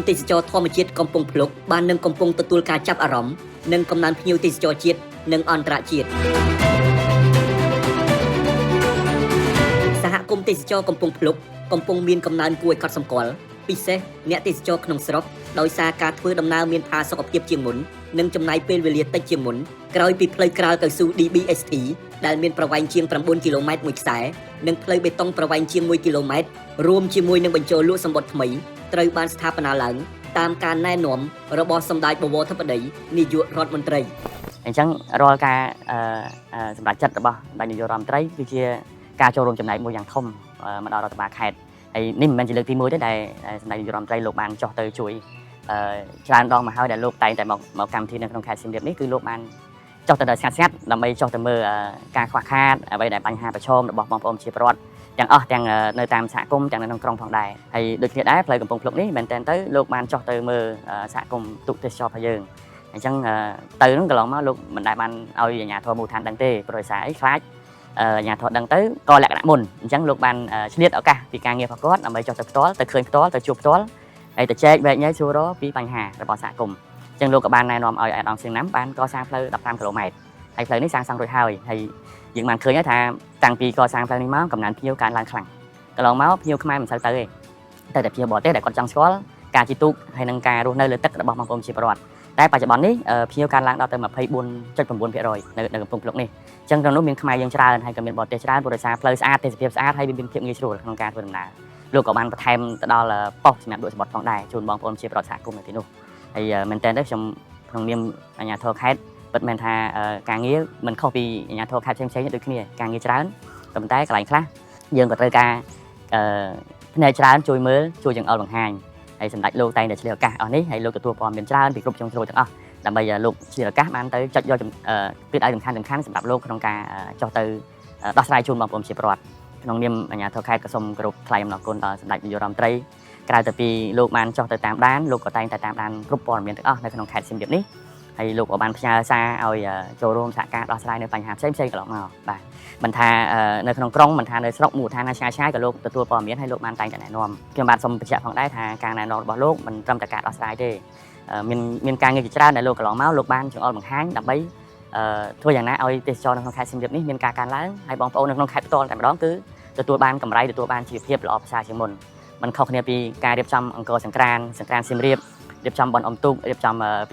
ទេសចរធម្មជាតិកំពង់ភ្លុកបាននឹងកំពុងទទួលការចាប់អារម្មណ៍និងកំណើនភ្ញៀវទេសចរជាតិនិងអន្តរជាតិសហគមន៍ទេសចរកំពង់ភ្លុកកំពុងមានកំណើនគួរឲ្យកត់សម្គាល់ពិសេសអ្នកទេសចរក្នុងស្រុកដោយសារការធ្វើដំណើរមានផាសុកភាពជាងមុននិងចំណាយពេលវេលាតិចជាងមុនក្រោយពីផ្លូវក្រាលកៅស៊ូ DBST ដែលមានប្រវែងជាង9គីឡូម៉ែត្រមួយខ្សែនិងផ្លូវបេតុងប្រវែងជាង1គីឡូម៉ែត្ររួមជាមួយនឹងបញ្ចូលលក់សំបុត្រថ្មីត្រូវបានស្ថាបនាឡើងតាមការណែនាំរបស់សម្ដេចបវរធិបតីនាយករដ្ឋមន្ត្រីអញ្ចឹងរាល់ការសម្រាប់ចិត្តរបស់សម្ដេចនាយករដ្ឋមន្ត្រីគឺជាការចូលរួមចំណែកមួយយ៉ាងធំមកដល់រដ្ឋបាលខេត្តហើយនេះមិនមែនជាលើកទី1ទេដែលសម្ដេចនាយករដ្ឋមន្ត្រីលោកបានចុះទៅជួយច្រើនដងមកហើយដែលលោកតែងតែមកកម្មវិធីនៅក្នុងខេត្តសៀមរាបនេះគឺលោកបានចុះទៅដល់ស្ងាត់ដើម្បីចុះទៅមើលការខ្វះខាតអ្វីដែលបញ្ហាប្រឈមរបស់បងប្អូនប្រជាពលរដ្ឋទាំងអស់ទាំងនៅតាមសហគមន៍ទាំងនៅក្នុងក្រុងផងដែរហើយដូចគ្នាដែរផ្លូវកំពង់ភ្លុកនេះមែនតើទៅលោកបានចុះទៅមើលសហគមន៍ទូកទេសចររបស់យើងអញ្ចឹងទៅហ្នឹងកន្លងមកលោកមិនដែលបានឲ្យអាជ្ញាធរមូលដ្ឋានដឹងទេព្រោះដោយសារអីខ្លាចអាជ្ញាធរដឹងទៅក៏លក្ខណៈមុនអញ្ចឹងលោកបានឆ្លៀតឱកាសពីការងាររបស់គាត់ដើម្បីចុះទៅផ្ទាល់ទៅឃើញផ្ទាល់ទៅជួបផ្ទាល់ហើយទៅចែកវែកញែកសួររកពីបញ្ហារបស់សហគមន៍អញ្ចឹងលោកក៏បានណែនាំឲ្យអាដាមសៀងណាំបានកសាងផ្លូវ15គីឡូម៉ែត្រហើយផ្លូវនេះសាងសង់រួចហើយយើងបានឃើញថាតាំងពីកសាងផ្លូវនេះមកកំណើនភ្ញៀវកើនឡើងខ្លាំងកន្លងមកភ្ញៀវខ្មែរមិនសូវទៅទេតែភ្ញៀវបរទេសដែលគាត់ចង់ស្គាល់ការជិះទូកហើយនឹងការរស់នៅលើទឹករបស់បងប្អូនប្រជាពលរដ្ឋតែបច្ចុប្បន្ននេះភ្ញៀវកើនឡើងដល់ទៅ 24.9% នៅកំពង់ភ្លុកនេះអញ្ចឹងក្នុងនោះមានខ្មែរយើងច្រើនហើយក៏មានបរទេសច្រើនព្រោះដោយសារផ្លូវស្អាតទេសភាពស្អាតហើយមានភាពងាយស្រួលក្នុងការធ្វើដំណើរលោកក៏បានបន្ថែមទៅដល់ប៉ុស្តិ៍សម្រាប់លក់សំបុត្រផងដែរជូនបងប្អូនប្រជាពលរដ្ឋសហគមន៍នៅទីនោះហើយមែនតើខ្ញុំក្នុងនាមអាជ្ញាធរខេត្តពិតមែនថាការងារមិនខុសពីអាជ្ញាធរខេត្តផ្សេងៗដូចគ្នាការងារច្រើនប៉ុន្តែកន្លែងខ្លះយើងក៏ត្រូវការផ្នែកច្រើនជួយមើលជួយចង្អុលបង្ហាញហើយសម្ដេចលោកតែងតែឆ្លៀតឱកាសអស់នេះហើយលោកទទួលព័ត៌មានច្រើនពីគ្រប់ជ្រុងជ្រោយទាំងអស់ដើម្បីលោកឆ្លៀតឱកាសបានទៅចុចយកទិសដៅសំខាន់សម្រាប់លោកក្នុងការចុះទៅដោះស្រាយជូនបងប្អូនប្រជាពលរដ្ឋក្នុងនាមអាជ្ញាធរខេត្តក៏សូមគោរពថ្លែងអំណរគុណដល់សម្ដេចនាយករដ្ឋមន្ត្រីក្រៅពីលោកបានចុះទៅតាមដានលោកក៏តែងតែតាមដានគ្រប់ព័ត៌មានទាំងអស់នៅក្នុងខេត្តសៀមរាបនេះហើយលោកក៏បានផ្ញើសារឲ្យចូលរួមសហការដោះស្រាយនៅបញ្ហាផ្សេងៗកន្លងមកបាទមិនថានៅក្នុងក្រុងមិនថានៅស្រុកមូលដ្ឋានឆ្ងាយក៏លោកទទួលព័ត៌មានហើយលោកបានតែងតែណែនាំខ្ញុំបាទសូមបញ្ជាក់ផងដែរថាការណែនាំរបស់លោកមិនត្រឹមតែការដោះស្រាយទេមានការងារជាច្រើនដែលលោកកន្លងមកលោកបានចង្អុលបង្ហាញដើម្បីធ្វើយ៉ាងណាឲ្យទេសចរនៅក្នុងខេត្តសៀមរាបនេះមានការកើនឡើងហើយបងប្អូននៅក្នុងខេត្តផ្ទាល់តែម្ដងគឺទទួលបានកម្រៃទទួលបានជីវភាពល្អប្រសើរជាងមុនមិនខុសគ្នាពីការរៀបចំអង្គរសង្ក្រាន្តសៀមរាបរៀបចំបន់អុំទូករៀបចំពិធី